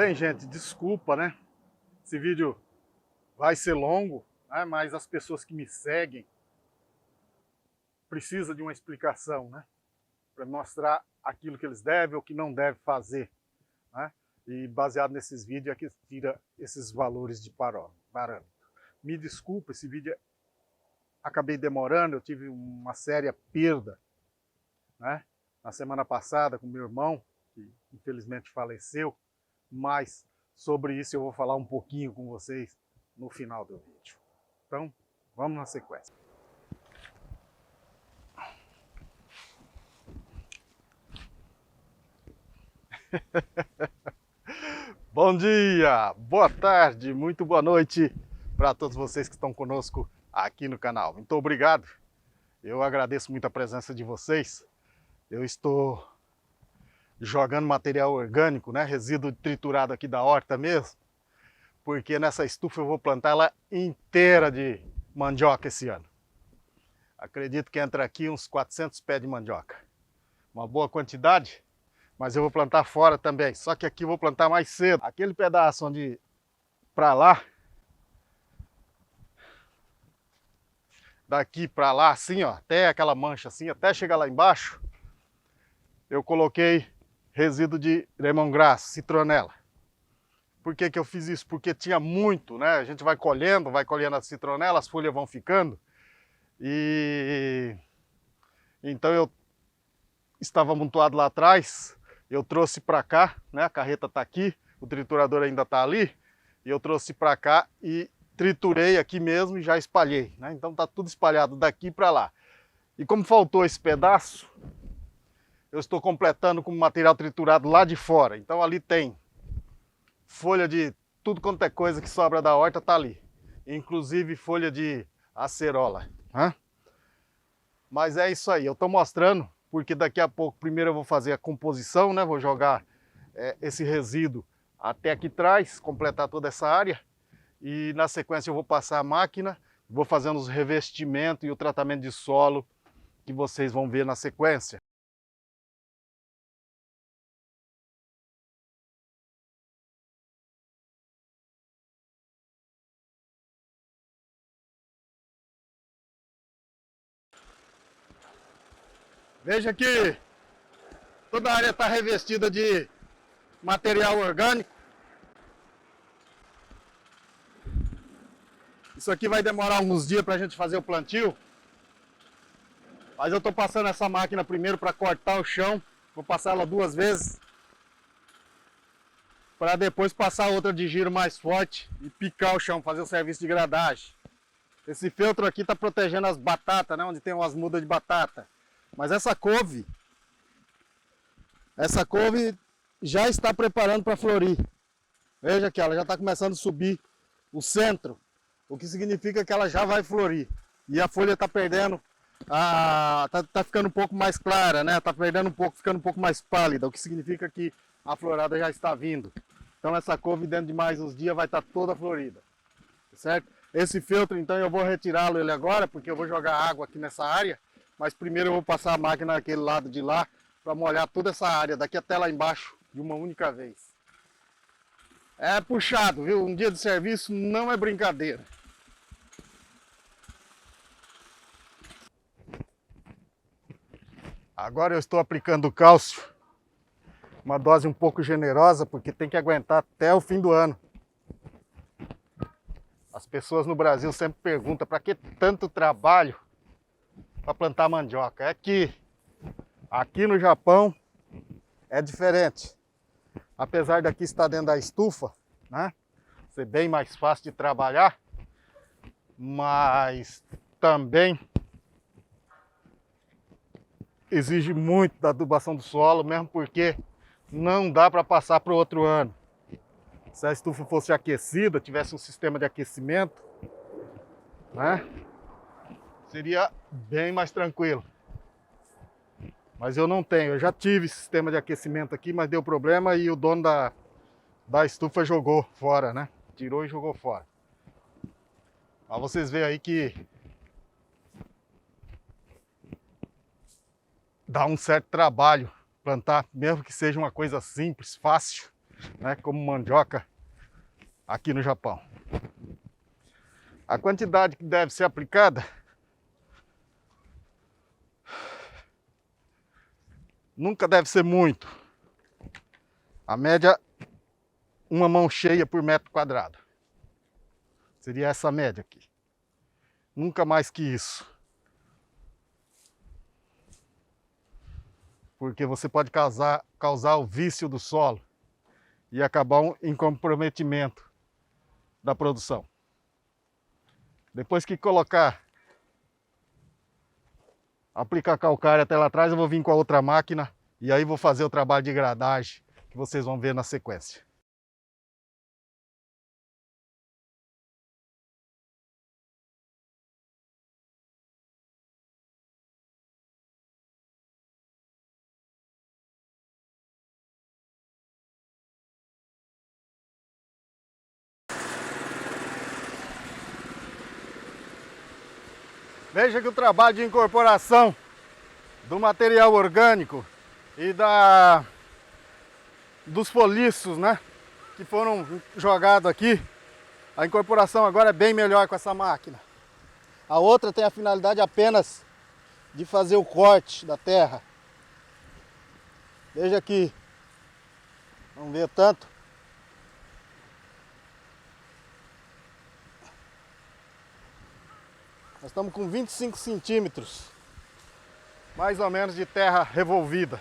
Bem, gente, desculpa, né? Esse vídeo vai ser longo, né? Mas as pessoas que me seguem precisam de uma explicação, né? Para mostrar aquilo que eles devem ou que não devem fazer, né? E baseado nesses vídeos é que tira esses valores de parâmetro. Me desculpa, esse vídeo acabei demorando, eu tive uma séria perda, né? Na semana passada com meu irmão, que infelizmente faleceu, mas sobre isso eu vou falar um pouquinho com vocês no final do vídeo. Então, vamos na sequência. Bom dia, boa tarde, muito boa noite para todos vocês que estão conosco aqui no canal. Muito obrigado, eu agradeço muito a presença de vocês. Eu estou jogando material orgânico, né, resíduo triturado aqui da horta mesmo, porque nessa estufa eu vou plantar ela inteira de mandioca esse ano. Acredito que entra aqui uns 400 pés de mandioca, uma boa quantidade. Mas eu vou plantar fora também, só que aqui eu vou plantar mais cedo. Aquele pedaço onde para lá, daqui para lá assim, ó, até aquela mancha assim, até chegar lá embaixo, eu coloquei resíduo de lemongrass, citronela. Por que que eu fiz isso? Porque tinha muito, né? A gente vai colhendo a citronela, as folhas vão ficando. E então eu estava amontoado lá atrás, eu trouxe para cá, né? A carreta está aqui, o triturador ainda está ali, e eu trouxe para cá e triturei aqui mesmo e já espalhei, né? Então está tudo espalhado daqui para lá. E como faltou esse pedaço, eu estou completando com material triturado lá de fora. Então ali tem folha de tudo quanto é coisa que sobra da horta, está ali. Inclusive folha de acerola, né? Mas é isso aí, eu estou mostrando porque daqui a pouco, primeiro eu vou fazer a composição, né? Vou jogar esse resíduo até aqui atrás, completar toda essa área. E na sequência eu vou passar a máquina, vou fazendo os revestimentos e o tratamento de solo que vocês vão ver na sequência. Veja que toda a área está revestida de material orgânico. Isso aqui vai demorar alguns dias para a gente fazer o plantio. Mas eu estou passando essa máquina primeiro para cortar o chão. Vou passar ela 2 vezes. Para depois passar outra de giro mais forte e picar o chão, fazer o serviço de gradagem. Esse feltro aqui está protegendo as batatas, né? Onde tem umas mudas de batata. Mas essa couve já está preparando para florir. Veja que ela já está começando a subir o centro, o que significa que ela já vai florir. E a folha está perdendo, tá ficando um pouco mais clara, né? Está perdendo um pouco, ficando um pouco mais pálida, o que significa que a florada já está vindo. Então essa couve dentro de mais uns dias vai estar toda florida, certo? Esse feltro então eu vou retirá-lo ele agora, porque eu vou jogar água aqui nessa área, mas primeiro eu vou passar a máquina naquele lado de lá, para molhar toda essa área, daqui até lá embaixo, de uma única vez. É puxado, viu? Um dia de serviço não é brincadeira. Agora eu estou aplicando o cálcio, uma dose um pouco generosa, porque tem que aguentar até o fim do ano. As pessoas no Brasil sempre perguntam para que tanto trabalho para plantar mandioca. É que aqui no Japão é diferente. Apesar daqui estar dentro da estufa, né? Ser bem mais fácil de trabalhar, mas também exige muito da adubação do solo, mesmo porque não dá para passar para o outro ano. Se a estufa fosse aquecida, tivesse um sistema de aquecimento, né? Seria bem mais tranquilo. Mas eu não tenho, eu já tive sistema de aquecimento aqui, mas deu problema e o dono da estufa jogou fora, né? Tirou e jogou fora. Mas vocês veem aí que dá um certo trabalho plantar, mesmo que seja uma coisa simples, fácil. né, como mandioca aqui no Japão. A quantidade que deve ser aplicada nunca deve ser muito. A média, uma mão cheia por metro quadrado. Seria essa média aqui. Nunca mais que isso. Porque você pode causar o vício do solo e acabar em comprometimento da produção. Depois que aplicar calcário até lá atrás, eu vou vir com a outra máquina e aí vou fazer o trabalho de gradagem que vocês vão ver na sequência. Veja que o trabalho de incorporação do material orgânico e dos foliços, né, que foram jogados aqui, a incorporação agora é bem melhor com essa máquina. A outra tem a finalidade apenas de fazer o corte da terra. Veja aqui, não vê tanto. Nós estamos com 25 centímetros, mais ou menos, de terra revolvida.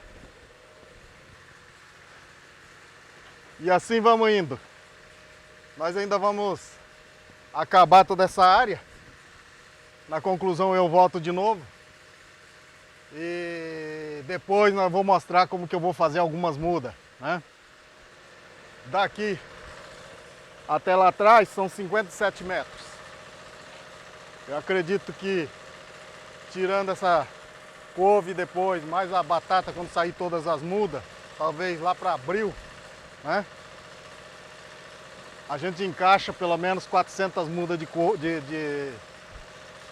E assim vamos indo. Nós ainda vamos acabar toda essa área. Na conclusão eu volto de novo. E depois nós vamos mostrar como que eu vou fazer algumas mudas, né? Daqui até lá atrás são 57 metros. Eu acredito que, tirando essa couve depois, mais a batata quando sair todas as mudas, talvez lá para abril, né? A gente encaixa pelo menos 400 mudas de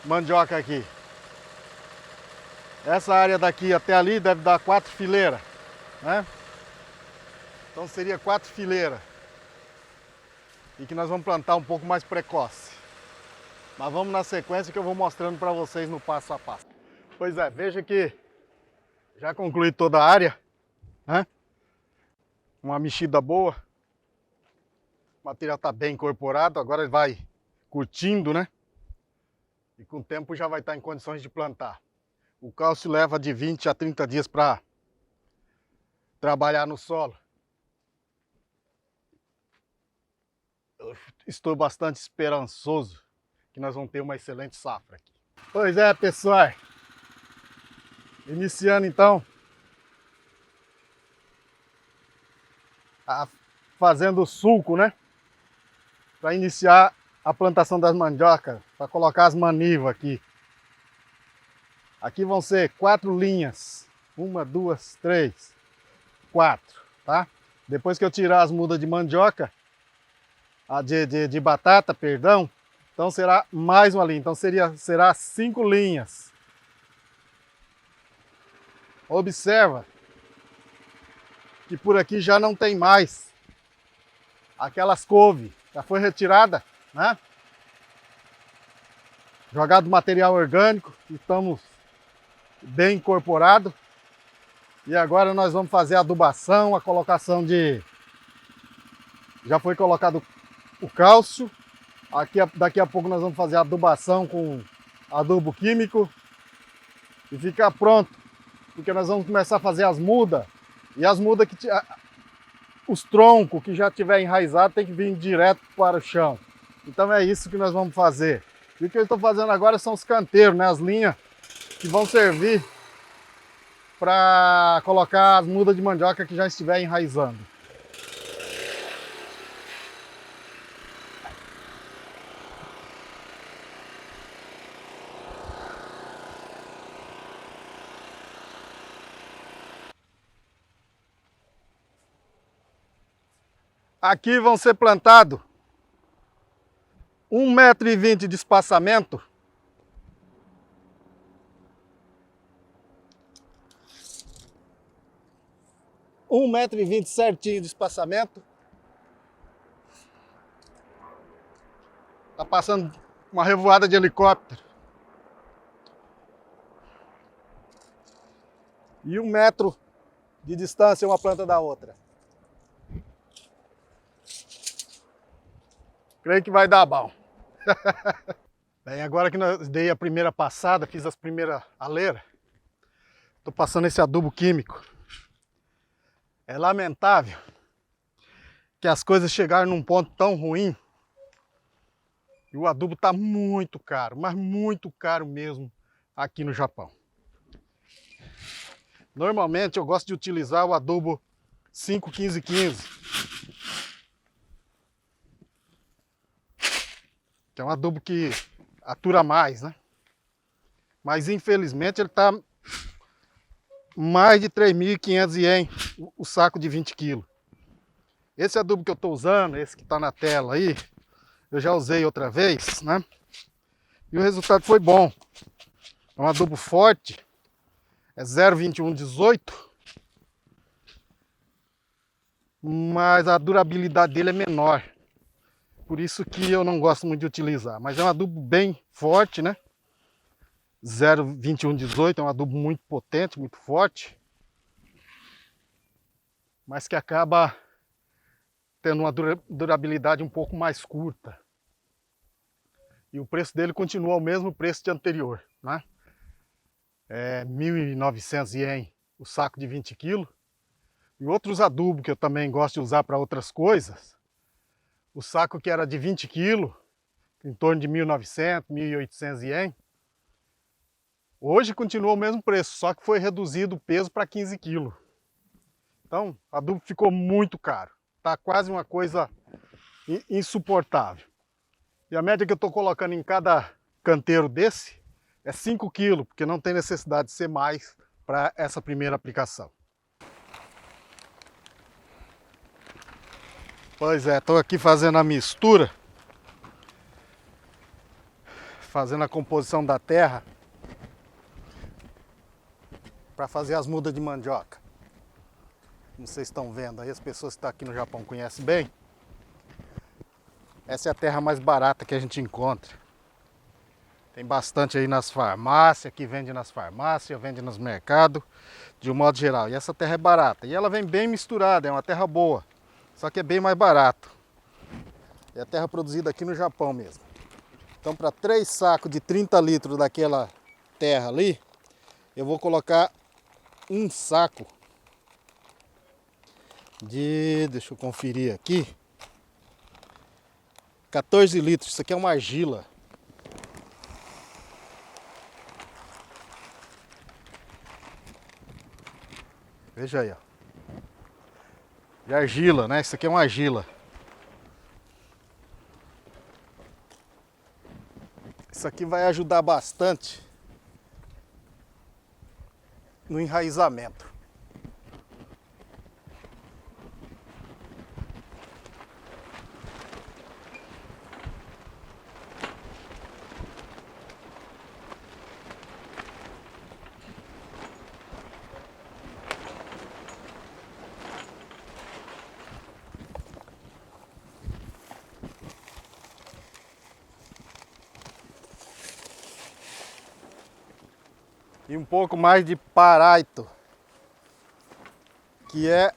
mandioca aqui. Essa área daqui até ali deve dar 4 fileiras, né? Então seria 4 fileiras. E que nós vamos plantar um pouco mais precoce. Mas vamos na sequência que eu vou mostrando para vocês no passo a passo. Pois é, veja que já concluí toda a área, né? Uma mexida boa. O material está bem incorporado, agora ele vai curtindo, né? E com o tempo já vai estar em condições de plantar. O cálcio leva de 20 a 30 dias para trabalhar no solo. Eu estou bastante esperançoso que nós vamos ter uma excelente safra aqui. Pois é, pessoal. Iniciando então fazendo o sulco, né? Para iniciar a plantação das mandiocas, para colocar as manivas aqui. Aqui vão ser 4 linhas. 1, 2, 3, 4, tá? Depois que eu tirar as mudas de mandioca, de batata, perdão, então será mais uma linha. Então será 5 linhas. Observa que por aqui já não tem mais aquelas couve. Já foi retirada, né? Jogado material orgânico. Estamos bem incorporado. E agora nós vamos fazer a adubação, a colocação de... Já foi colocado o cálcio. Daqui a pouco nós vamos fazer a adubação com adubo químico e ficar pronto, porque nós vamos começar a fazer as mudas, e as mudas os troncos que já tiver enraizado tem que vir direto para o chão. Então é isso que nós vamos fazer. E o que eu estou fazendo agora são os canteiros, né? As linhas que vão servir para colocar as mudas de mandioca que já estiver enraizando. Aqui vão ser plantados 1,20 m de espaçamento. Um 1,20 m certinho de espaçamento. Tá passando uma revoada de helicóptero. E 1 metro de distância uma planta da outra. Creio que vai dar bom. Bem, agora que nós dei a primeira passada, fiz as primeiras aleiras, tô passando esse adubo químico. É lamentável que as coisas chegaram num ponto tão ruim e o adubo tá muito caro, mas muito caro mesmo aqui no Japão. Normalmente eu gosto de utilizar o adubo 5-15-15, que é um adubo que atura mais, né? Mas infelizmente ele tá mais de 3.500 ien o saco de 20 kg. Esse adubo que eu tô usando, esse que tá na tela aí, eu já usei outra vez, né? E o resultado foi bom. É um adubo forte, é 0,2118, mas a durabilidade dele é menor. Por isso que eu não gosto muito de utilizar. Mas é um adubo bem forte, né? 0,2118 é um adubo muito potente, muito forte, mas que acaba tendo uma durabilidade um pouco mais curta. E o preço dele continua o mesmo preço de anterior, né? É 1.900 ien o saco de 20 kg. E outros adubos que eu também gosto de usar para outras coisas, o saco que era de 20 kg, em torno de 1.900, 1.800 ien, hoje continua o mesmo preço, só que foi reduzido o peso para 15 kg. Então, o adubo ficou muito caro. Tá quase uma coisa insuportável. E a média que eu estou colocando em cada canteiro desse é 5 kg, porque não tem necessidade de ser mais para essa primeira aplicação. Pois é, estou aqui fazendo a mistura, fazendo a composição da terra para fazer as mudas de mandioca. Como vocês estão vendo aí, as pessoas que estão aqui no Japão conhecem bem. Essa é a terra mais barata que a gente encontra. Tem bastante aí nas farmácias, que vende nas farmácias, vende nos mercados, de um modo geral. E essa terra é barata. E ela vem bem misturada, é uma terra boa. Só que é bem mais barato. É a terra produzida aqui no Japão mesmo. Então, para 3 sacos de 30 litros daquela terra ali, eu vou colocar 1 saco de, deixa eu conferir aqui, 14 litros. Isso aqui é uma argila. Veja aí, ó. De argila, né? Isso aqui é uma argila. Isso aqui vai ajudar bastante no enraizamento. E um pouco mais de paraito, que é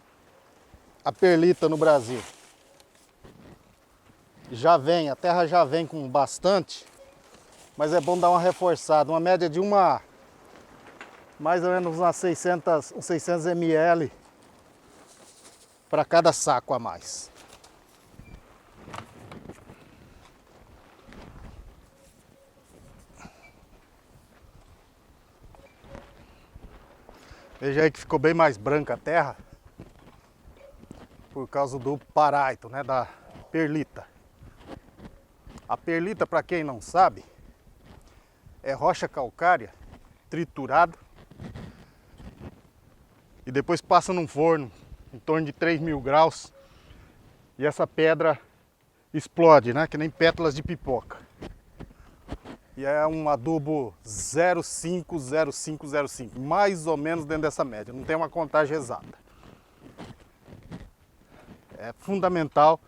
a perlita no Brasil. Já vem, a terra já vem com bastante, mas é bom dar uma reforçada, uma média de mais ou menos umas 600 ml para cada saco a mais. Veja aí que ficou bem mais branca a terra por causa do paraito, né, da perlita. A perlita, para quem não sabe, é rocha calcária triturada e depois passa num forno em torno de 3.000 graus e essa pedra explode, né, que nem pétalas de pipoca. E é um adubo 0,505, mais ou menos dentro dessa média, não tem uma contagem exata. É fundamental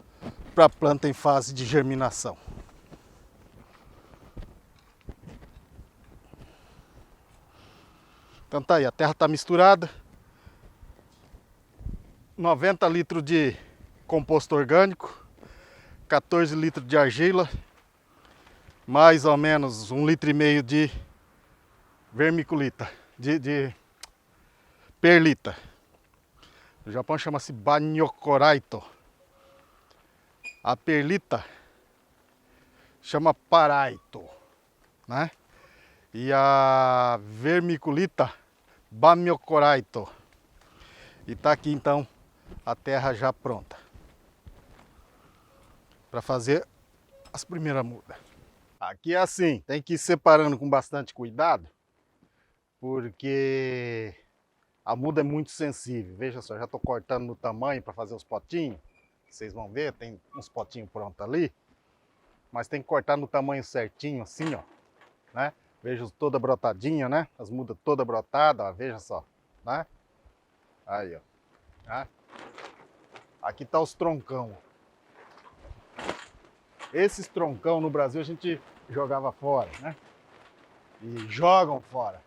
para a planta em fase de germinação. Então tá aí, a terra tá misturada. 90 litros de composto orgânico, 14 litros de argila, mais ou menos 1,5 litro de vermiculita, de perlita. No Japão chama-se banyokoraito. A perlita chama paraito, né? E a vermiculita, bamiokoraito. E tá aqui então a terra já pronta para fazer as primeiras mudas. Aqui é assim, tem que ir separando com bastante cuidado, porque a muda é muito sensível. Veja só, já estou cortando no tamanho para fazer os potinhos. Vocês vão ver, tem uns potinhos prontos ali. Mas tem que cortar no tamanho certinho, assim, ó, né? Veja toda brotadinha, né? As mudas toda brotada, ó, veja só, né? Aí, ó. Né? Aqui tá os troncão. Esses troncão no Brasil a gente jogava fora, né? E jogam fora.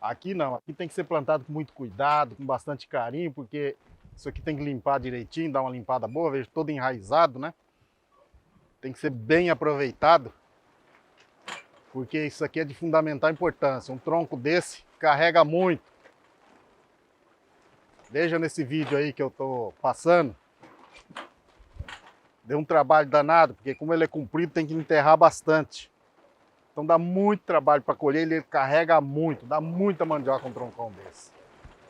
Aqui não, aqui tem que ser plantado com muito cuidado, com bastante carinho, porque isso aqui tem que limpar direitinho, dar uma limpada boa, veja, todo enraizado, né? Tem que ser bem aproveitado, porque isso aqui é de fundamental importância. Um tronco desse carrega muito. Veja nesse vídeo aí que eu tô passando. Deu um trabalho danado, porque como ele é comprido, tem que enterrar bastante. Então dá muito trabalho para colher, ele carrega muito, dá muita mandioca um troncão desse.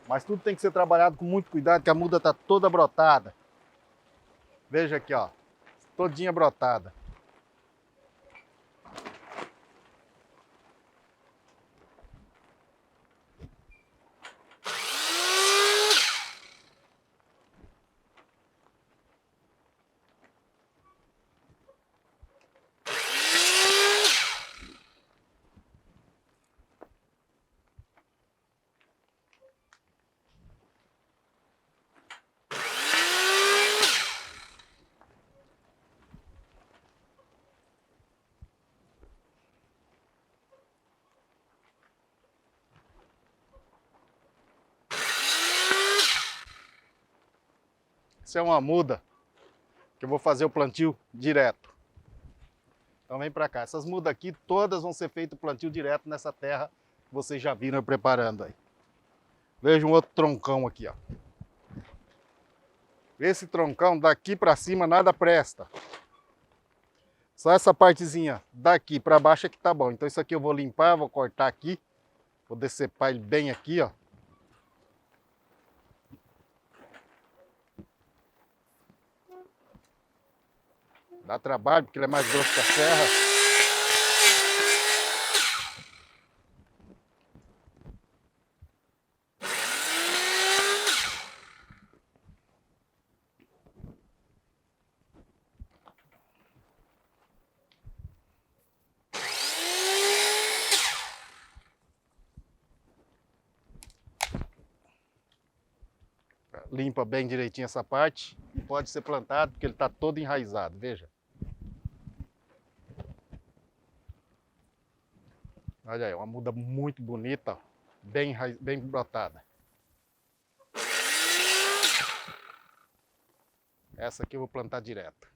Mas tudo tem que ser trabalhado com muito cuidado, que a muda está toda brotada. Veja aqui, ó, todinha brotada. Isso é uma muda que eu vou fazer o plantio direto. Então vem para cá. Essas mudas aqui todas vão ser feito plantio direto nessa terra que vocês já viram eu preparando aí. Veja um outro troncão aqui, ó. Esse troncão daqui para cima nada presta. Só essa partezinha daqui para baixo é que tá bom. Então isso aqui eu vou limpar, vou cortar aqui. Vou decepar ele bem aqui, ó. Dá trabalho, porque ele é mais grosso que a serra. Limpa bem direitinho essa parte e pode ser plantado, porque ele está todo enraizado, veja. Olha aí, uma muda muito bonita, ó. Bem brotada. Essa aqui eu vou plantar direto.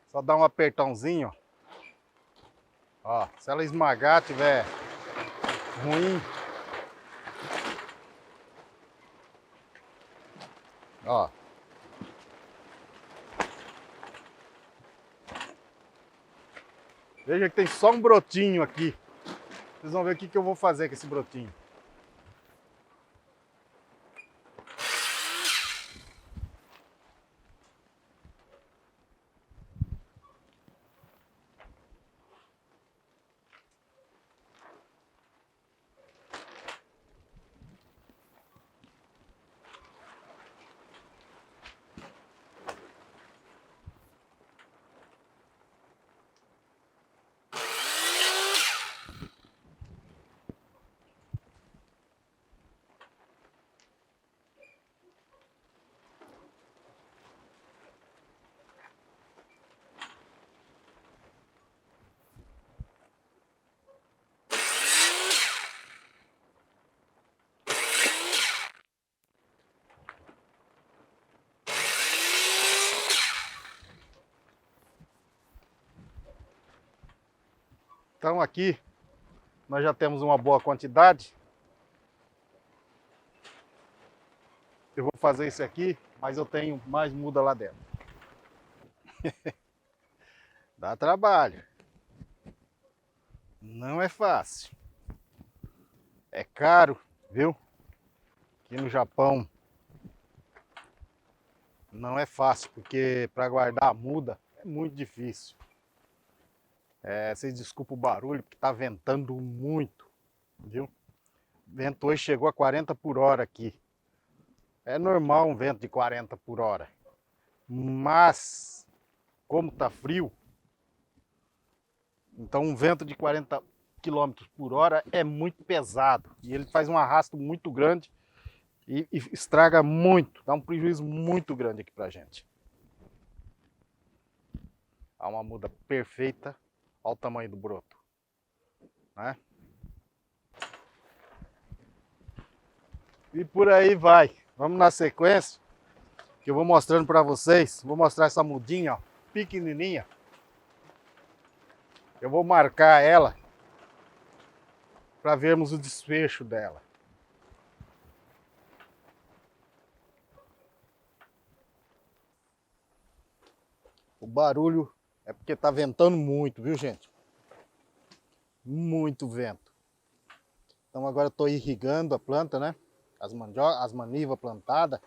Só dá um apertãozinho, ó. Se ela esmagar, tiver ruim, ó. Veja que tem só um brotinho aqui. Vocês vão ver o que eu vou fazer com esse brotinho. Então aqui nós já temos uma boa quantidade. Eu vou fazer isso aqui, mas eu tenho mais muda lá dentro. Dá trabalho. Não é fácil. É caro, viu? Aqui no Japão não é fácil, porque para guardar a muda é muito difícil. Vocês desculpem o barulho, porque tá ventando muito, viu? O vento hoje chegou a 40 por hora aqui. É normal um vento de 40 por hora. Mas, como tá frio, então um vento de 40 km por hora é muito pesado. E ele faz um arrasto muito grande e estraga muito, dá um prejuízo muito grande aqui pra gente. Há uma muda perfeita, olha o tamanho do broto, né? E por aí vai. Vamos na sequência, que eu vou mostrando para vocês. Vou mostrar essa mudinha, ó, pequenininha. Eu vou marcar ela para vermos o desfecho dela. O barulho é porque tá ventando muito, viu, gente? Muito vento. Então agora eu tô irrigando a planta, né? As manivas plantadas.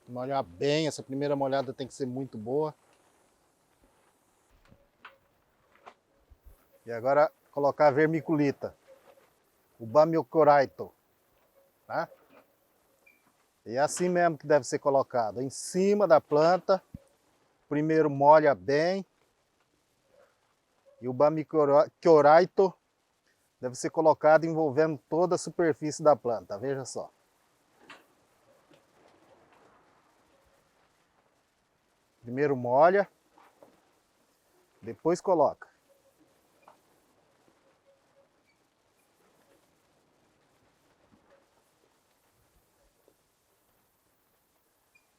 Molhar bem, essa primeira molhada tem que ser muito boa. E agora colocar a vermiculita, o Bamiocoraito, tá? E é assim mesmo que deve ser colocado, em cima da planta. Primeiro molha bem. E o Bamiocoraito deve ser colocado envolvendo toda a superfície da planta, veja só. Primeiro molha, depois coloca.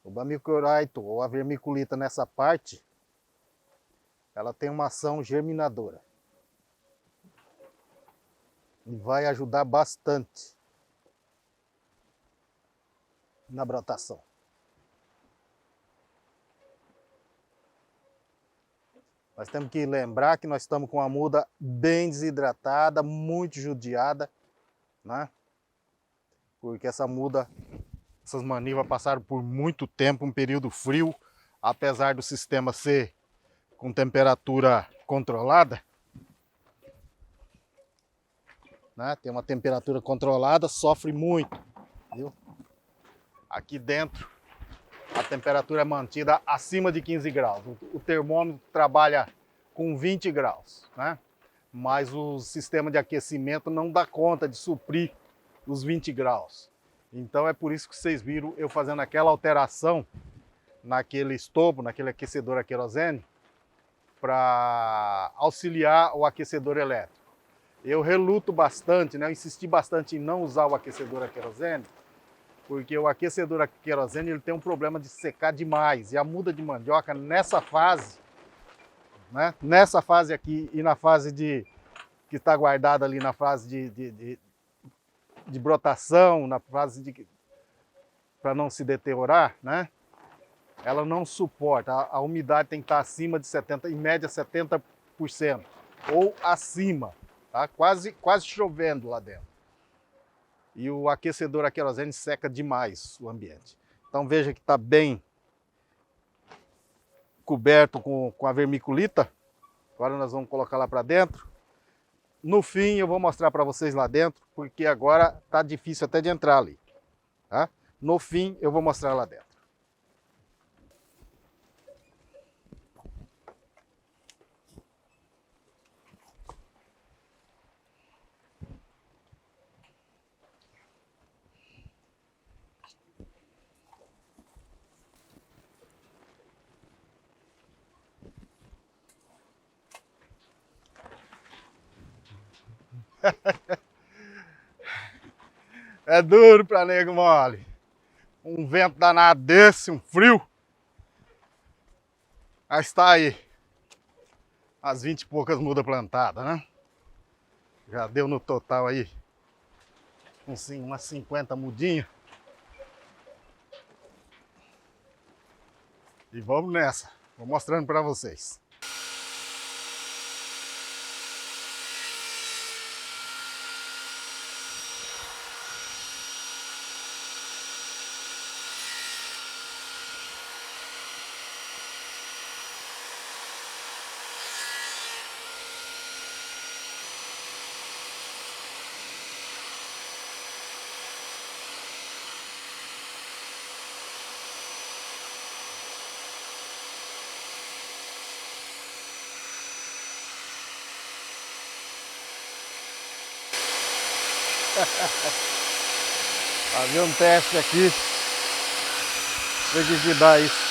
O Bamiocoraito ou a vermiculita nessa parte, ela tem uma ação germinadora. E vai ajudar bastante na brotação. Nós temos que lembrar que nós estamos com a muda bem desidratada, muito judiada, né? Porque essa muda, essas manivas passaram por muito tempo, um período frio, apesar do sistema ser com temperatura controlada, né? Tem uma temperatura controlada, sofre muito, viu? Aqui dentro a temperatura é mantida acima de 15 graus. O termômetro trabalha com 20 graus, né? Mas o sistema de aquecimento não dá conta de suprir os 20 graus. Então é por isso que vocês viram eu fazendo aquela alteração naquele estopo, naquele aquecedor a querosene, para auxiliar o aquecedor elétrico. Eu reluto bastante, né? Eu insisti bastante em não usar o aquecedor a querosene, porque o aquecedor a querosene ele tem um problema de secar demais. E a muda de mandioca nessa fase, né? Nessa fase aqui e na fase que está guardada ali na fase de brotação, na fase para não se deteriorar, né? Ela não suporta. A umidade tem que estar acima de 70%, em média 70%, ou acima, tá? Quase chovendo lá dentro. E o aquecedor a querosene seca demais o ambiente. Então veja que está bem coberto com a vermiculita. Agora nós vamos colocar lá para dentro. No fim eu vou mostrar para vocês lá dentro, porque agora está difícil até de entrar ali, tá? No fim eu vou mostrar lá dentro. É duro para nego mole. Um vento danado desse, um frio. Aí está aí. As 20 e poucas mudas plantadas, né? Já deu no total aí umas 50 mudinhas. E vamos nessa. Vou mostrando para vocês. Fazer um teste aqui. Ver o que dá isso.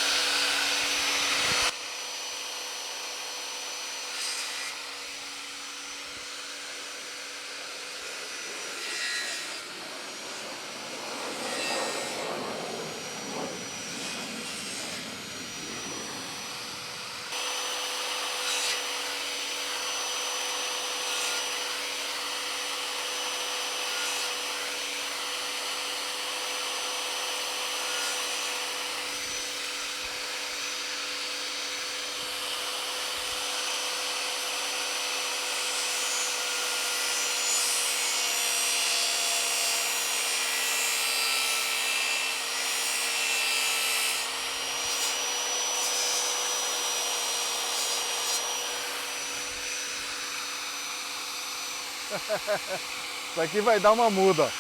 Isso aqui vai dar uma muda.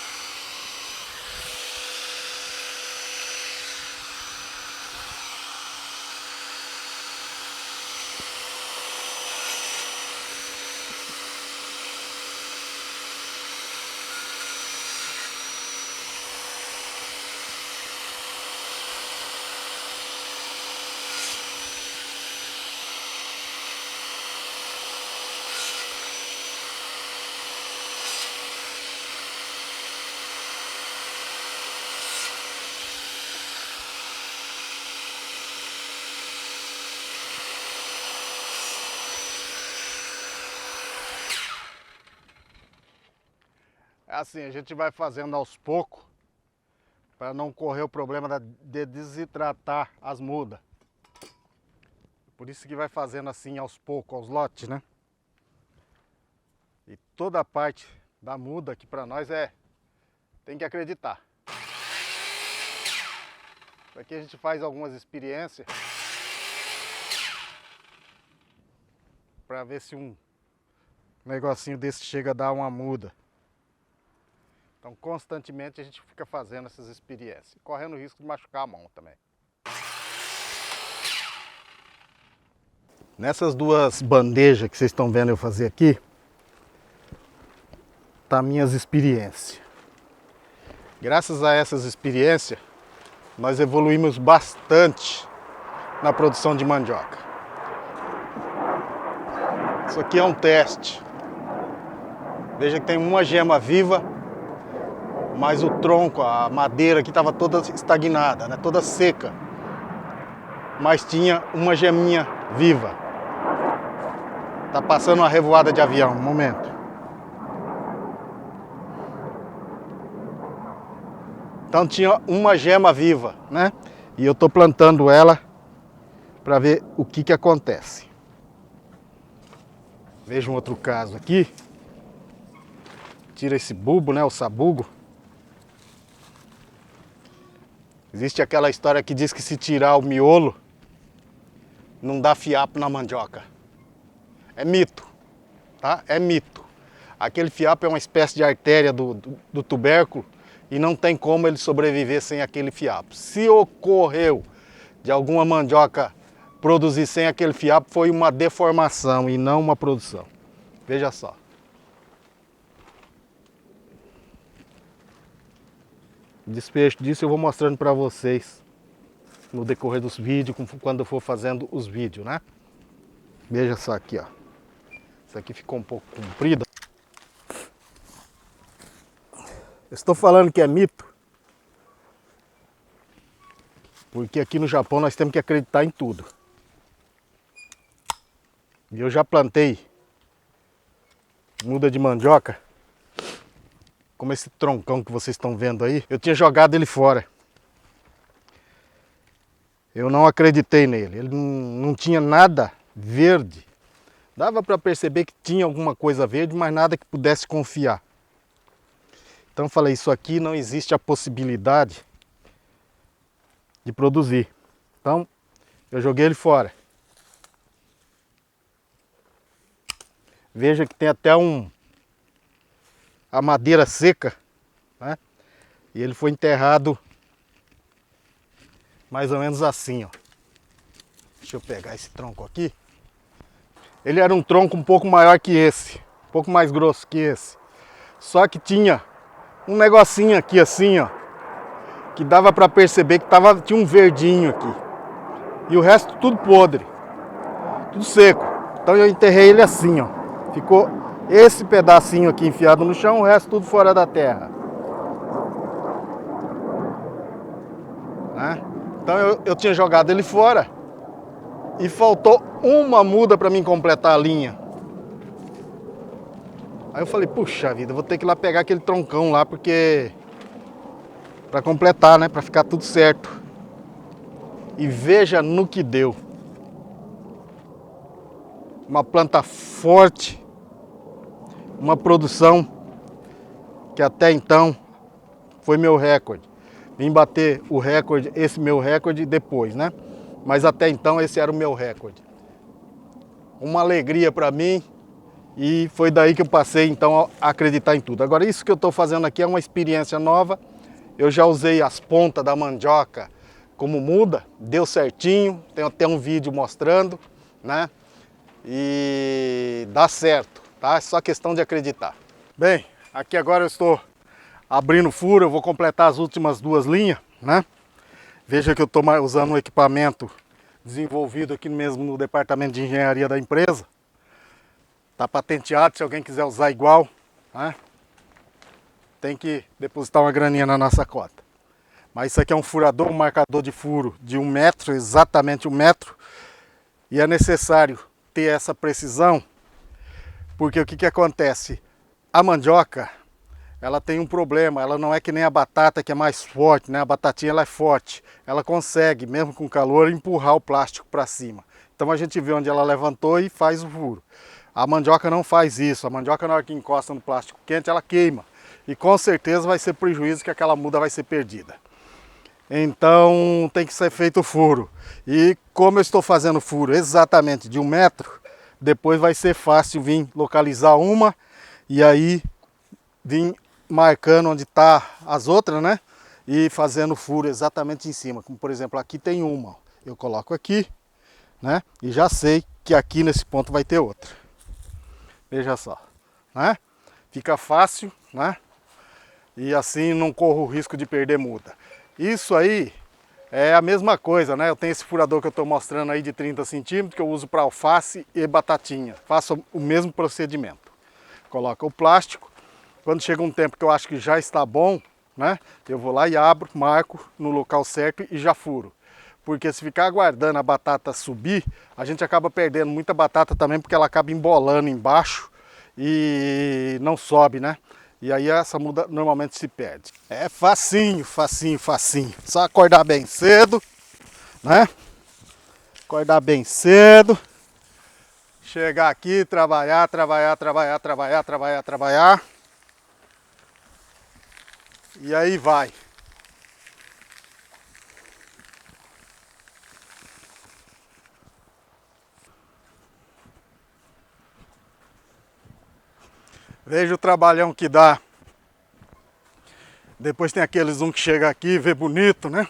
É assim, a gente vai fazendo aos poucos para não correr o problema de desidratar as mudas. Por isso que vai fazendo assim aos poucos, aos lotes, né? E toda a parte da muda aqui para nós tem que acreditar. Aqui a gente faz algumas experiências para ver se um negocinho desse chega a dar uma muda. Então constantemente a gente fica fazendo essas experiências, correndo o risco de machucar a mão também. Nessas duas bandejas que vocês estão vendo eu fazer aqui, tá minhas experiências. Graças a essas experiências, nós evoluímos bastante na produção de mandioca. Isso aqui é um teste. Veja que tem uma gema viva, mas o tronco, a madeira aqui estava toda estagnada, né? Toda seca. Mas tinha uma geminha viva. Tá passando uma revoada de avião, um momento. Então tinha uma gema viva, né? E eu tô plantando ela para ver o que acontece. Veja um outro caso aqui. Tira esse bulbo, né? O sabugo. Existe aquela história que diz que se tirar o miolo, não dá fiapo na mandioca. É mito, tá? É mito. Aquele fiapo é uma espécie de artéria do tubérculo e não tem como ele sobreviver sem aquele fiapo. Se ocorreu de alguma mandioca produzir sem aquele fiapo, foi uma deformação e não uma produção. Veja só. O desfecho disso eu vou mostrando para vocês no decorrer dos vídeos, quando eu for fazendo os vídeos, né? Veja só aqui, ó. Isso aqui ficou um pouco comprida. Eu estou falando que é mito, Porque aqui no Japão nós temos que acreditar em tudo. E eu já plantei muda de mandioca, como esse troncão que vocês estão vendo aí, eu tinha jogado ele fora. Eu não acreditei nele, ele não tinha nada verde. Dava para perceber que tinha alguma coisa verde, mas nada que pudesse confiar. Então eu falei, isso aqui não existe a possibilidade de produzir. Então eu joguei ele fora. Veja que tem até a madeira seca, né? E ele foi enterrado mais ou menos assim, ó. Deixa eu pegar esse tronco aqui. Ele era um tronco um pouco maior que esse, um pouco mais grosso que esse. Só que tinha um negocinho aqui assim, ó, que dava para perceber que tinha um verdinho aqui. E o resto tudo podre, tudo seco. Então eu enterrei ele assim, ó. Ficou esse pedacinho aqui enfiado no chão, o resto tudo fora da terra. Né? Então eu tinha jogado ele fora e faltou uma muda para mim completar a linha. Aí eu falei, puxa vida, vou ter que ir lá pegar aquele troncão lá, porque para completar, né, para ficar tudo certo. E veja no que deu. Uma planta forte, uma produção que até então foi meu recorde. Vim bater o recorde, esse meu recorde depois, né? Mas até então esse era o meu recorde. Uma alegria para mim e foi daí que eu passei então a acreditar em tudo. Agora isso que eu estou fazendo aqui é uma experiência nova. Eu já usei as pontas da mandioca como muda, deu certinho, tem até um vídeo mostrando, né? E dá certo, tá? É só questão de acreditar. Bem, aqui agora eu estou abrindo furo, eu vou completar as últimas duas linhas, né? Veja que eu estou usando um equipamento desenvolvido aqui mesmo no departamento de engenharia da empresa. Está patenteado, se alguém quiser usar igual, né? Tem que depositar uma graninha na nossa cota. Mas isso aqui é um furador, um marcador de furo de 1 metro, exatamente 1 metro. E é necessário ter essa precisão, porque o que acontece? A mandioca, ela tem um problema, ela não é que nem a batata que é mais forte, né? A batatinha ela é forte, ela consegue, mesmo com calor, empurrar o plástico para cima. Então a gente vê onde ela levantou e faz o furo. A mandioca não faz isso, a mandioca na hora que encosta no plástico quente, ela queima. E com certeza vai ser prejuízo que aquela muda vai ser perdida. Então tem que ser feito o furo. E como eu estou fazendo furo exatamente de 1 metro, depois vai ser fácil vir localizar uma e aí vir marcando onde está as outras, né? E fazendo furo exatamente em cima. Como por exemplo, aqui tem uma. Eu coloco aqui, né? E já sei que aqui nesse ponto vai ter outra. Veja só, né? Fica fácil, né? E assim não corro o risco de perder muda. Isso aí é a mesma coisa, né? Eu tenho esse furador que eu estou mostrando aí de 30 centímetros que eu uso para alface e batatinha. Faço o mesmo procedimento. Coloco o plástico. Quando chega um tempo que eu acho que já está bom, né? Eu vou lá e abro, marco no local certo e já furo. Porque se ficar aguardando a batata subir, a gente acaba perdendo muita batata também, porque ela acaba embolando embaixo e não sobe, né? E aí essa muda normalmente se perde. É facinho, facinho, facinho. Só acordar bem cedo, né? Acordar bem cedo. Chegar aqui, trabalhar, trabalhar, trabalhar, trabalhar, trabalhar, trabalhar. E aí vai. Veja o trabalhão que dá. Depois tem aqueles que chega aqui e vê bonito, né?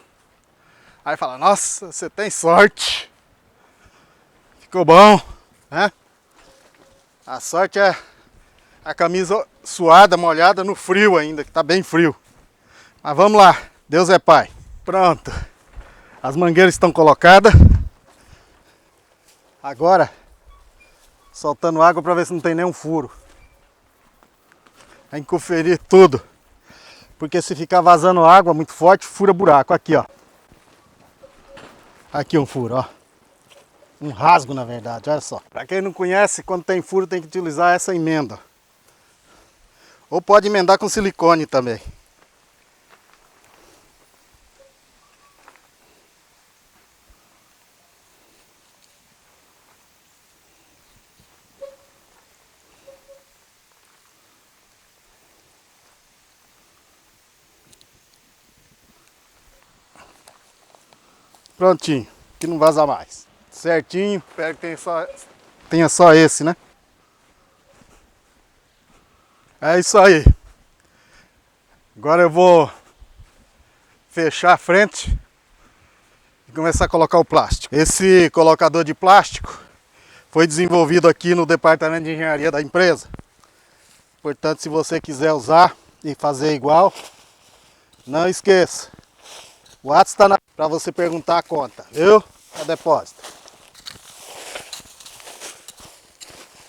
Aí fala, nossa, você tem sorte. Ficou bom, né? A sorte é a camisa suada, molhada no frio ainda, que tá bem frio. Mas vamos lá, Deus é Pai. Pronto. As mangueiras estão colocadas. Agora, soltando água para ver se não tem nenhum furo. Tem que conferir tudo. Porque se ficar vazando água muito forte, fura buraco. Aqui, ó. Aqui um furo, ó. Um rasgo, na verdade, olha só. Para quem não conhece, quando tem furo tem que utilizar essa emenda. Ou pode emendar com silicone também. Prontinho, que não vaza mais. Certinho, espero que tenha só esse, né? É isso aí. Agora eu vou fechar a frente e começar a colocar o plástico. Esse colocador de plástico foi desenvolvido aqui no departamento de engenharia da empresa. Portanto, se você quiser usar e fazer igual, não esqueça. O WhatsApp está para você perguntar a conta, viu? A depósito.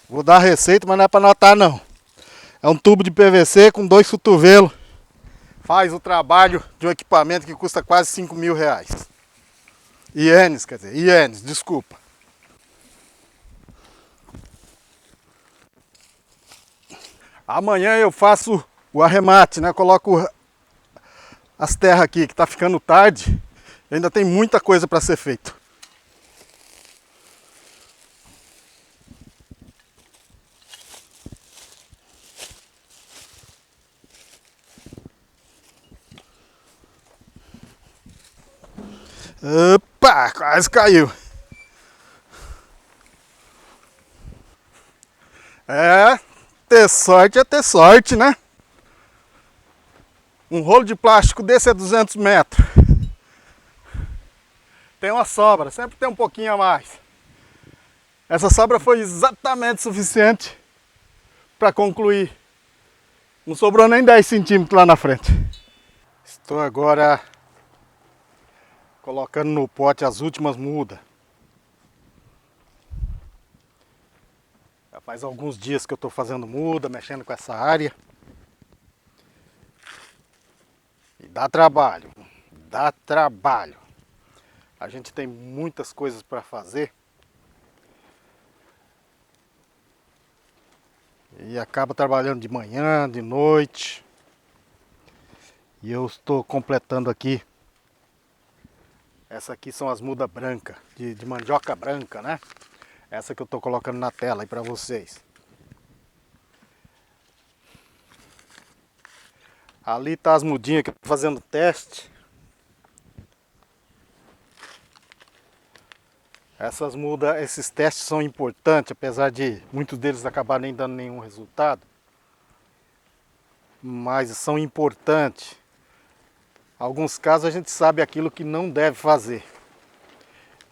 Vou dar a receita, mas não é para anotar não. É um tubo de PVC com 2 cotovelos. Faz o trabalho de um equipamento que custa quase 5 mil reais. Ienes, quer dizer, ienes, desculpa. Amanhã eu faço o arremate, né? Coloco as terras aqui, que tá ficando tarde. Ainda tem muita coisa para ser feito. Opa, quase caiu. É ter sorte, né? Um rolo de plástico desse é 200 metros. Tem uma sobra, sempre tem um pouquinho a mais. Essa sobra foi exatamente suficiente para concluir. Não sobrou nem 10 centímetros lá na frente. Estou agora colocando no pote as últimas mudas. Já faz alguns dias que eu estou fazendo muda, mexendo com essa área. E dá trabalho, dá trabalho. A gente tem muitas coisas para fazer. E acaba trabalhando de manhã, de noite. E eu estou completando aqui. Essa aqui são as mudas brancas, de mandioca branca, né? Essa que eu estou colocando na tela aí para vocês. Ali tá as mudinhas que eu estou fazendo teste. Essas mudas, esses testes são importantes, apesar de muitos deles acabarem nem dando nenhum resultado. Mas são importantes. Em alguns casos a gente sabe aquilo que não deve fazer.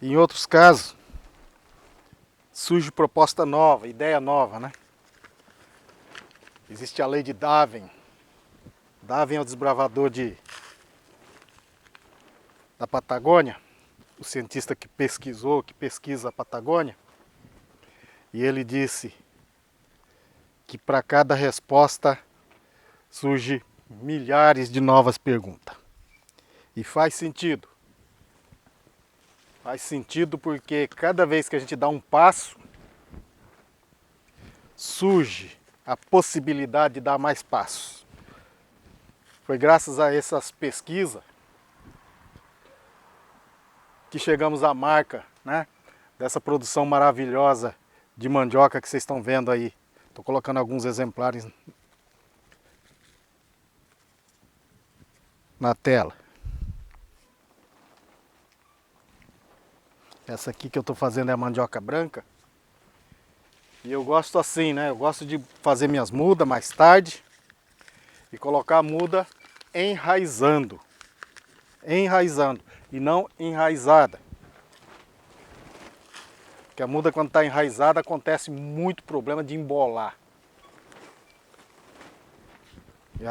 Em outros casos, surge proposta nova, ideia nova, né? Existe a lei de Darwin. Darwin é o desbravador da Patagônia, o cientista que pesquisa a Patagônia. E ele disse que para cada resposta surge milhares de novas perguntas. E faz sentido. Faz sentido porque cada vez que a gente dá um passo, surge a possibilidade de dar mais passos. Foi graças a essas pesquisas que chegamos à marca, né, dessa produção maravilhosa de mandioca que vocês estão vendo aí. Estou colocando alguns exemplares na tela. Essa aqui que eu estou fazendo é a mandioca branca. E eu gosto assim, né? Eu gosto de fazer minhas mudas mais tarde e colocar a muda enraizando. Enraizando e não enraizada. Porque a muda, quando está enraizada, acontece muito problema de embolar. E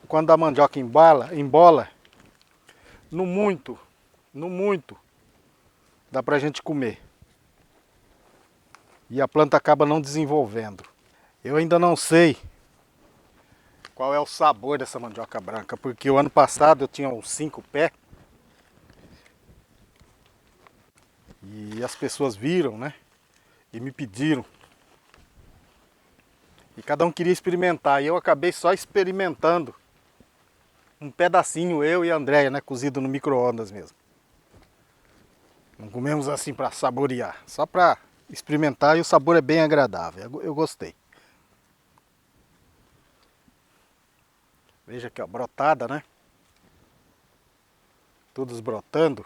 quando a mandioca embola, no muito, dá pra gente comer. E a planta acaba não desenvolvendo. Eu ainda não sei qual é o sabor dessa mandioca branca, porque o ano passado eu tinha uns 5 pés. E as pessoas viram, né? E me pediram. E cada um queria experimentar. E eu acabei só experimentando um pedacinho, eu e a Andréia, né? Cozido no micro-ondas mesmo. Não comemos assim para saborear, só para experimentar, e o sabor é bem agradável. Eu gostei. Veja aqui, ó, brotada, né? Todos brotando,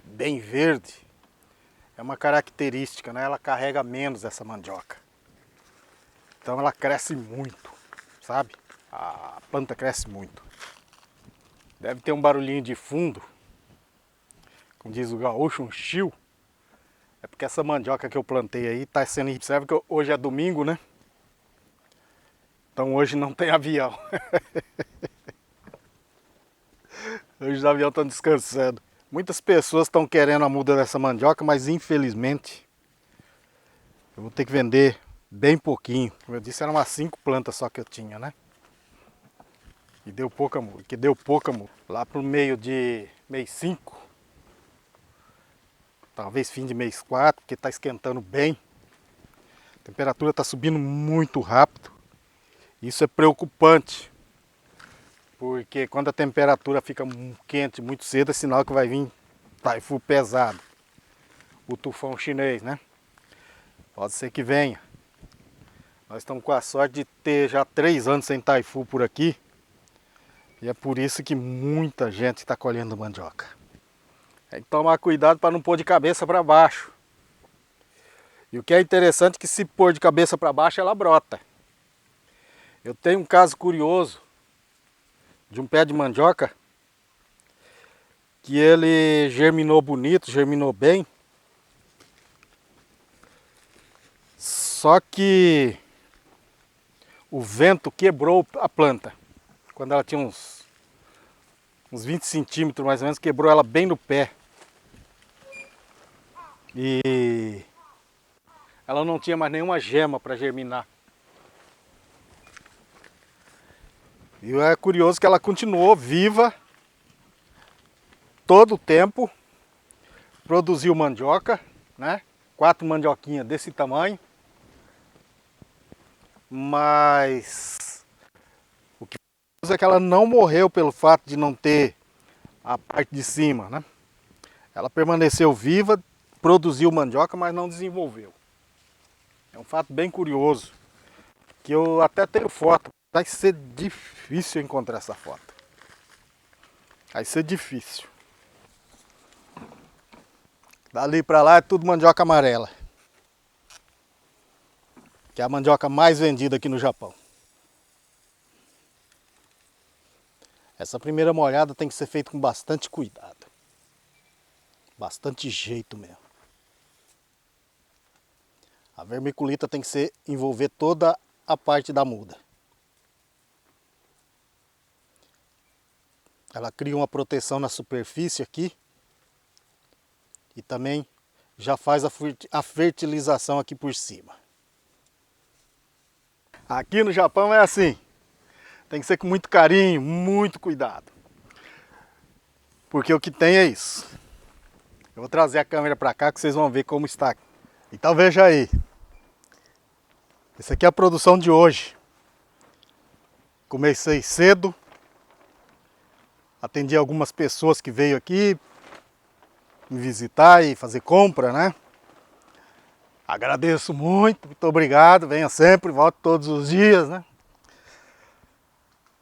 bem verde. É uma característica, né? Ela carrega menos essa mandioca. Então ela cresce muito, sabe? A planta cresce muito. Deve ter um barulhinho de fundo, como diz o gaúcho, um chiu. É porque essa mandioca que eu plantei aí tá sendo... Observe que hoje é domingo, né? Então hoje não tem avião. Hoje os aviões estão descansando. Muitas pessoas estão querendo a muda dessa mandioca, mas infelizmente eu vou ter que vender bem pouquinho. Como eu disse, eram umas 5 plantas só que eu tinha, né? E deu pouca muda. Que deu pouca muda. Lá pro meio de mês 5, talvez fim de mês 4, porque está esquentando bem. A temperatura está subindo muito rápido. Isso é preocupante, porque quando a temperatura fica quente muito cedo, é sinal que vai vir taifu pesado. O tufão chinês, né? Pode ser que venha. Nós estamos com a sorte de ter já 3 anos sem taifu por aqui. E é por isso que muita gente está colhendo mandioca. Tem que tomar cuidado para não pôr de cabeça para baixo. E o que é interessante é que se pôr de cabeça para baixo, ela brota. Eu tenho um caso curioso de um pé de mandioca que ele germinou bonito, germinou bem. Só que o vento quebrou a planta. Quando ela tinha uns 20 centímetros mais ou menos, quebrou ela bem no pé. E ela não tinha mais nenhuma gema para germinar. E é curioso que ela continuou viva todo o tempo, produziu mandioca, né? 4 mandioquinhas desse tamanho. Mas o que é que ela não morreu pelo fato de não ter a parte de cima, né? Ela permaneceu viva, produziu mandioca, mas não desenvolveu. É um fato bem curioso, que eu até tenho foto. Vai ser difícil encontrar essa foto. Vai ser difícil. Dali pra lá é tudo mandioca amarela, que é a mandioca mais vendida aqui no Japão. Essa primeira molhada tem que ser feita com bastante cuidado. Bastante jeito mesmo. A vermiculita tem que envolver toda a parte da muda. Ela cria uma proteção na superfície aqui. E também já faz a fertilização aqui por cima. Aqui no Japão é assim. Tem que ser com muito carinho, muito cuidado. Porque o que tem é isso. Eu vou trazer a câmera para cá que vocês vão ver como está. Então veja aí. Essa aqui é a produção de hoje. Comecei cedo. Atendi algumas pessoas que veio aqui me visitar e fazer compra, né? Agradeço muito, muito obrigado. Venha sempre, volte todos os dias, né?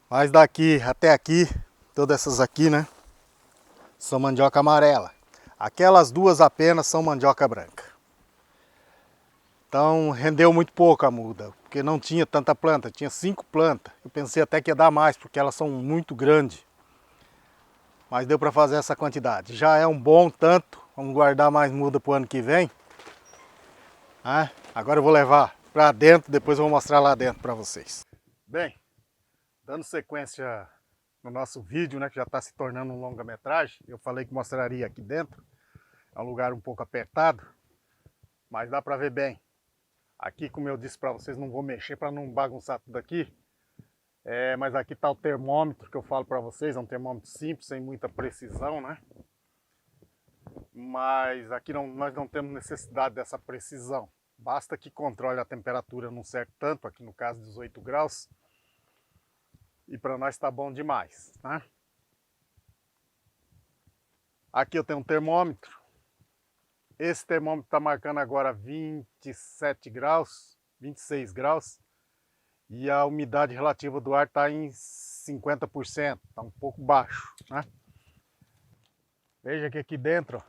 Mas daqui até aqui, todas essas aqui, né? São mandioca amarela. Aquelas duas apenas são mandioca branca. Então rendeu muito pouco a muda, porque não tinha tanta planta, tinha 5 plantas. Eu pensei até que ia dar mais, porque elas são muito grandes. Mas deu para fazer essa quantidade. Já é um bom tanto, vamos guardar mais muda para o ano que vem. Agora eu vou levar para dentro, depois eu vou mostrar lá dentro para vocês. Bem, dando sequência no nosso vídeo, né, que já está se tornando um longa-metragem, eu falei que mostraria aqui dentro. É um lugar um pouco apertado, mas dá para ver bem. Aqui, como eu disse para vocês, não vou mexer para não bagunçar tudo aqui. Mas aqui está o termômetro que eu falo para vocês, é um termômetro simples, sem muita precisão, né? mas aqui nós não temos necessidade dessa precisão. Basta que controle a temperatura num certo tanto, aqui no caso 18 graus, e para nós está bom demais, né? Aqui eu tenho um termômetro. Esse termômetro está marcando agora 27 graus, 26 graus. E a umidade relativa do ar está em 50%, está um pouco baixo, né? Veja que aqui dentro ó,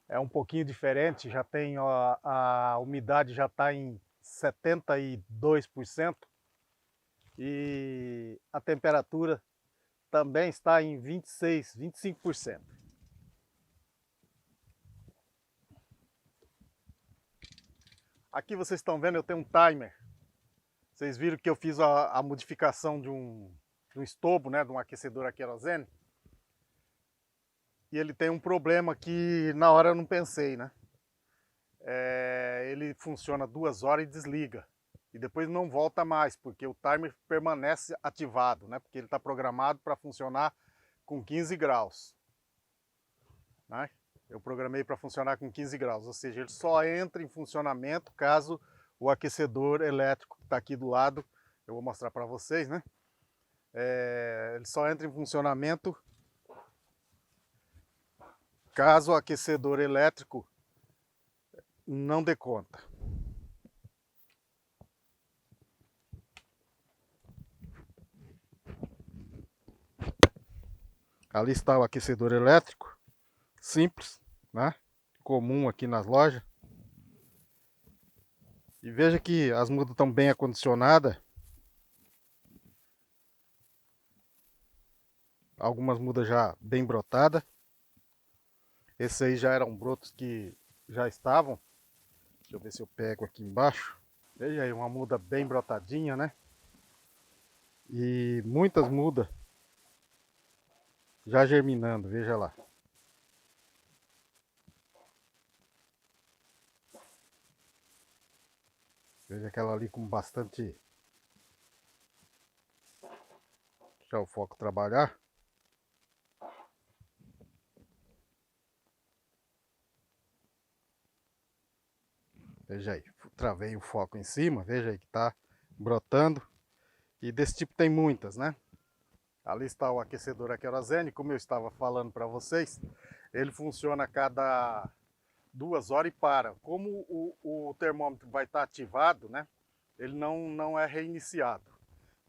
é um pouquinho diferente, já tem ó, a umidade já está em 72% e a temperatura também está em 26, 25%. Aqui vocês estão vendo, eu tenho um timer. Vocês viram que eu fiz a modificação de um estobo, né, de um aquecedor a querosene. E ele tem um problema que na hora eu não pensei, né? Ele funciona 2 horas e desliga. E depois não volta mais, porque o timer permanece ativado, né? Porque ele está programado para funcionar com 15 graus. Né? Eu programei para funcionar com 15 graus, ou seja, ele só entra em funcionamento caso o aquecedor elétrico que está aqui do lado, eu vou mostrar para vocês, né? Ele só entra em funcionamento caso o aquecedor elétrico não dê conta. Ali está o aquecedor elétrico, simples, né? Comum aqui nas lojas. E veja que as mudas estão bem acondicionadas. Algumas mudas já bem brotadas. Esses aí já eram brotos que já estavam. Deixa eu ver se eu pego aqui embaixo. Veja aí, uma muda bem brotadinha, né? E muitas mudas já germinando, veja lá. Veja aquela ali com bastante... Deixa o foco trabalhar. Veja aí, travei o foco em cima, veja aí que tá brotando. E desse tipo tem muitas, né? Ali está o aquecedor a querosene, como eu estava falando para vocês. Ele funciona a cada 2 horas e para. Como o termômetro vai estar ativado, né? Ele não é reiniciado.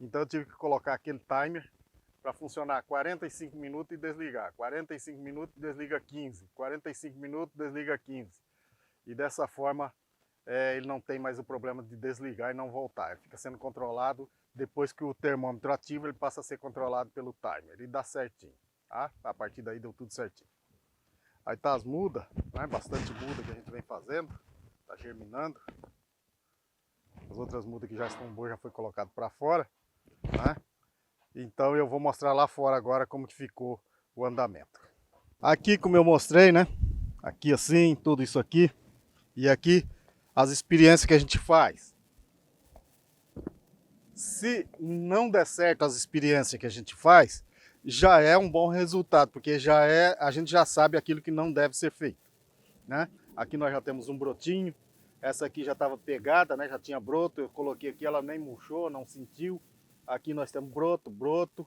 Então eu tive que colocar aquele timer para funcionar 45 minutos e desligar. 45 minutos, desliga 15. 45 minutos, desliga 15. E dessa forma ele não tem mais o problema de desligar e não voltar. Ele fica sendo controlado, depois que o termômetro ativa, ele passa a ser controlado pelo timer. E dá certinho. Tá? A partir daí deu tudo certinho. Aí tá as mudas, né? Bastante muda que a gente vem fazendo. Tá germinando. As outras mudas que já estão boas já foi colocado para fora. Né? Então eu vou mostrar lá fora agora como que ficou o andamento. Aqui como eu mostrei, né? Aqui assim, tudo isso aqui. E aqui as experiências que a gente faz. Se não der certo as experiências que a gente faz, já é um bom resultado, porque a gente já sabe aquilo que não deve ser feito, né? Aqui nós já temos um brotinho, essa aqui já estava pegada, né? Já tinha broto, eu coloquei aqui, ela nem murchou, não sentiu. Aqui nós temos broto,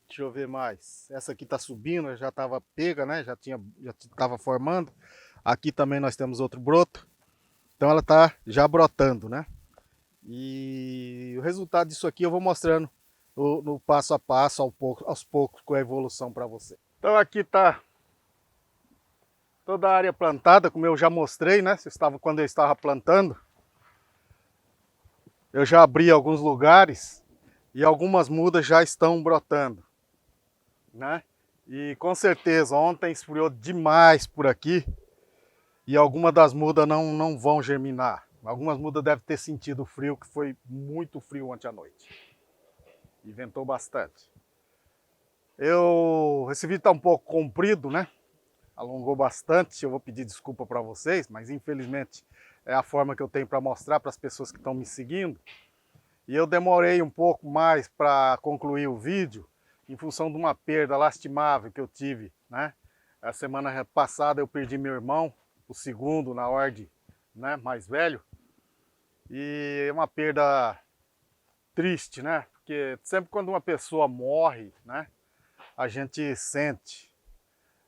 deixa eu ver mais. Essa aqui está subindo, já estava pega, né? Já estava formando. Aqui também nós temos outro broto. Então ela está já brotando, né? E o resultado disso aqui eu vou mostrando no passo a passo, aos poucos, com a evolução para você. Então aqui está toda a área plantada, como eu já mostrei, né? Quando eu estava plantando. Eu já abri alguns lugares e algumas mudas já estão brotando, né? E com certeza ontem esfriou demais por aqui. E algumas das mudas não vão germinar. Algumas mudas devem ter sentido o frio, que foi muito frio ontem à noite. E ventou bastante. Esse vídeo está um pouco comprido, né? Alongou bastante, eu vou pedir desculpa para vocês, mas infelizmente é a forma que eu tenho para mostrar para as pessoas que estão me seguindo. E eu demorei um pouco mais para concluir o vídeo, em função de uma perda lastimável que eu tive, né? A semana passada eu perdi meu irmão, o segundo na ordem, né, mais velho. E é uma perda triste, né? Porque sempre quando uma pessoa morre, né, a gente sente.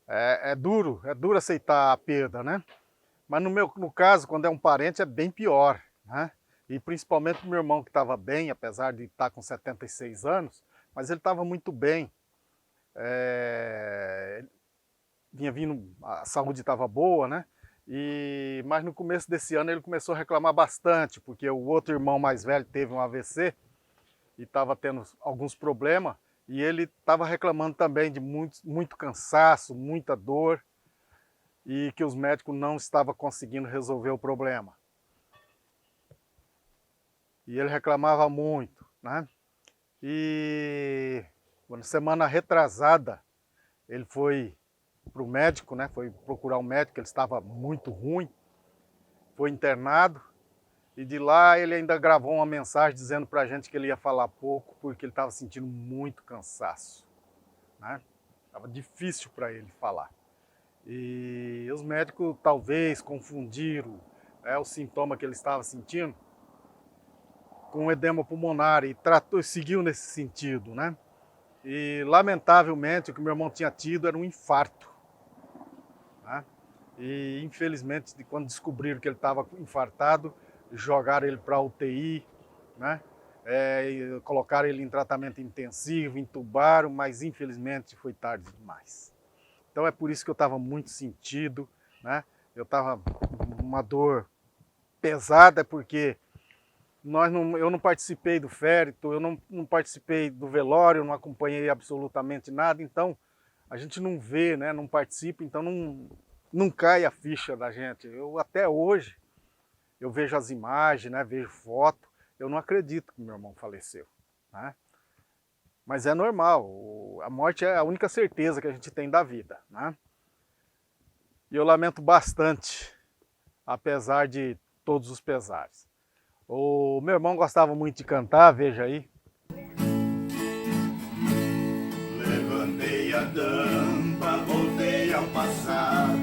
É duro aceitar a perda, né? Mas no caso, quando é um parente, é bem pior, né? E principalmente o meu irmão que estava bem, apesar de estar com 76 anos, mas ele estava muito bem. Vinha vindo, a saúde estava boa, né? Mas no começo desse ano ele começou a reclamar bastante, porque o outro irmão mais velho teve um AVC e estava tendo alguns problemas, e ele estava reclamando também de muito cansaço, muita dor, e que os médicos não estavam conseguindo resolver o problema. E ele reclamava muito, né? E na semana retrasada, ele foi para o médico, né? Foi procurar um médico, ele estava muito ruim, foi internado, e de lá ele ainda gravou uma mensagem dizendo para a gente que ele ia falar pouco, porque ele estava sentindo muito cansaço, né? Estava difícil para ele falar. E os médicos talvez confundiram, né, o sintoma que ele estava sentindo com edema pulmonar e seguiu nesse sentido, né? E lamentavelmente o que meu irmão tinha tido era um infarto, né? E infelizmente quando descobriram que ele estava infartado, jogaram ele para a UTI, né? Colocaram ele em tratamento intensivo, entubaram, mas infelizmente foi tarde demais. Então é por isso que eu estava muito sentido, né? Eu estava uma dor pesada, porque eu não participei do féretro, eu não participei do velório, não acompanhei absolutamente nada, então a gente não vê, né? Não participa, então não cai a ficha da gente. Eu até hoje, eu vejo as imagens, né? Vejo foto, eu não acredito que meu irmão faleceu, né? Mas é normal, a morte é a única certeza que a gente tem da vida, né? E eu lamento bastante, apesar de todos os pesares. O meu irmão gostava muito de cantar, veja aí. Levantei a tampa, voltei ao passado,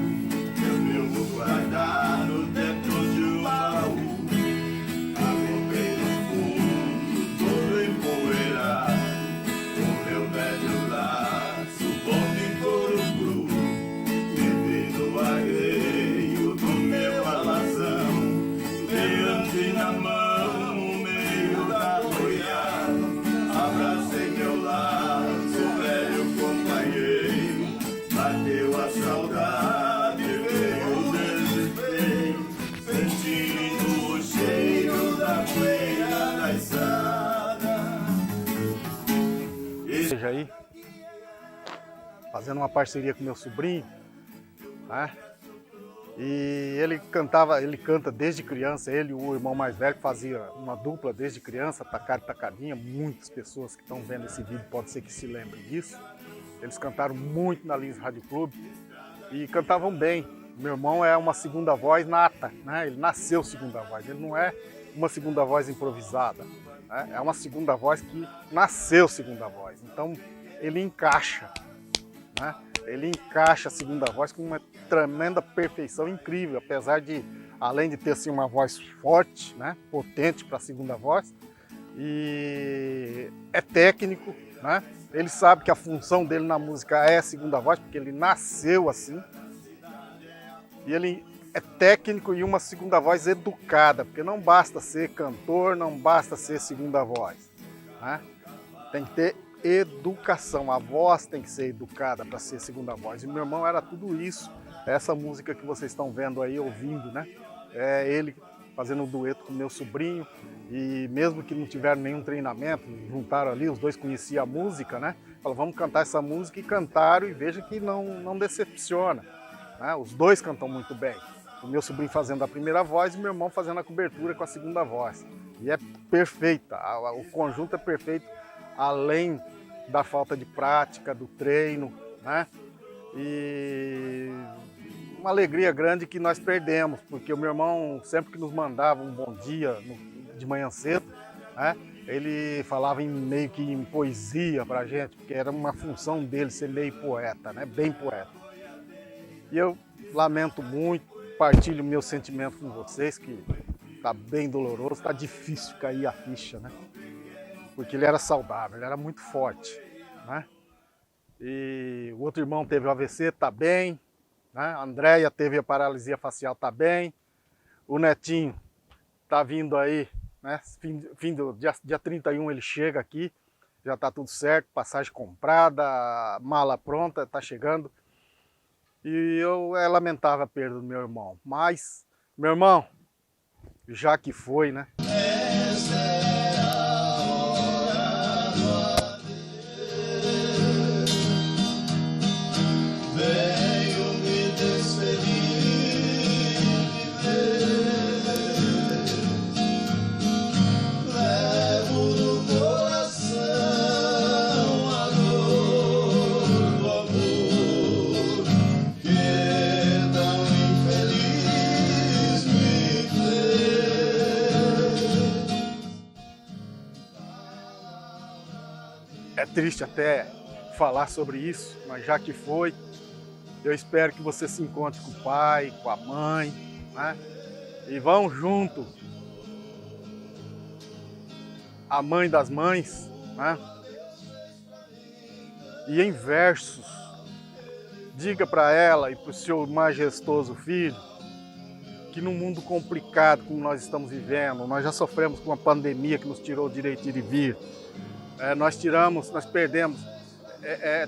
eu vou guardar no dentro de um baú. Arrumei no fundo, todo empoeirado, com meu velho laço, bom de couro cru. Vivi no arreio do meu alazão, diante na mão, no meio da boiada. Abracei meu laço, velho companheiro, bateu a saudade, veio o desespero, sentindo o cheiro da poeira da estrada. Veja aí, fazendo uma parceria com meu sobrinho, né? E ele canta desde criança, ele e o irmão mais velho fazia uma dupla desde criança, Tacara e Tacadinha. Muitas pessoas que estão vendo esse vídeo pode ser que se lembrem disso. Eles cantaram muito na Lins Rádio Clube e cantavam bem. Meu irmão é uma segunda voz nata, né? Ele nasceu segunda voz, ele não é uma segunda voz improvisada, né? É uma segunda voz que nasceu segunda voz, então ele encaixa, né? Ele encaixa a segunda voz com uma tremenda perfeição, incrível, apesar de, além de ter assim, uma voz forte, né, potente para a segunda voz, e é técnico, né? Ele sabe que a função dele na música é a segunda voz, porque ele nasceu assim, e ele é técnico e uma segunda voz educada, porque não basta ser cantor, não basta ser segunda voz, né? Tem que ter educação, a voz tem que ser educada para ser segunda voz. E meu irmão era tudo isso, essa música que vocês estão vendo aí, ouvindo, né? É ele fazendo um dueto com meu sobrinho, e mesmo que não tiveram nenhum treinamento, juntaram ali, os dois conheciam a música, né? Falaram, vamos cantar essa música, e cantaram, e veja que não decepciona, né? Os dois cantam muito bem. O meu sobrinho fazendo a primeira voz e meu irmão fazendo a cobertura com a segunda voz. E é perfeita, o conjunto é perfeito, além da falta de prática, do treino, né? E uma alegria grande que nós perdemos, porque o meu irmão sempre que nos mandava um bom dia de manhã cedo, né? Ele falava meio que em poesia pra gente, porque era uma função dele ser meio poeta, né? Bem poeta. E eu lamento muito, partilho meu sentimento com vocês, que tá bem doloroso, tá difícil cair a ficha, né? Porque ele era saudável, ele era muito forte, né? E o outro irmão teve o AVC, tá bem, né? A Andréia teve a paralisia facial, tá bem. O netinho tá vindo aí, né? Fim do dia 31 ele chega aqui, já tá tudo certo, passagem comprada, mala pronta, tá chegando. E eu lamentava a perda do meu irmão, mas, meu irmão, já que foi, né? Venho me despedir de ver. Levo no coração a dor do amor que tão infeliz me fez. É triste até falar sobre isso, mas já que foi, eu espero que você se encontre com o pai, com a mãe, né? E vão junto. A mãe das mães, né? E em versos, diga para ela e para o seu majestoso filho que num mundo complicado como nós estamos vivendo, nós já sofremos com uma pandemia que nos tirou o direito de ir e vir. Nós perdemos,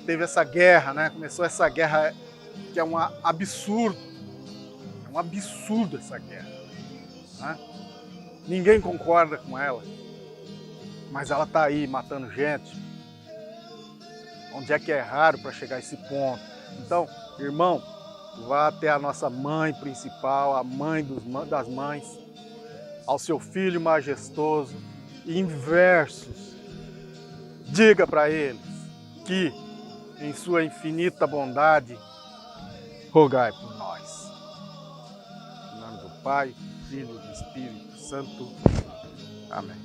teve essa guerra, né? Começou essa guerra que é um absurdo essa guerra, né? Ninguém concorda com ela, mas ela está aí matando gente, onde é que é raro para chegar a esse ponto. Então, irmão, vá até a nossa mãe principal, a mãe das mães, ao seu filho majestoso, e em versos, diga para eles que, em sua infinita bondade, rogai por nós. Em nome do Pai, Filho e do Espírito Santo. Amém.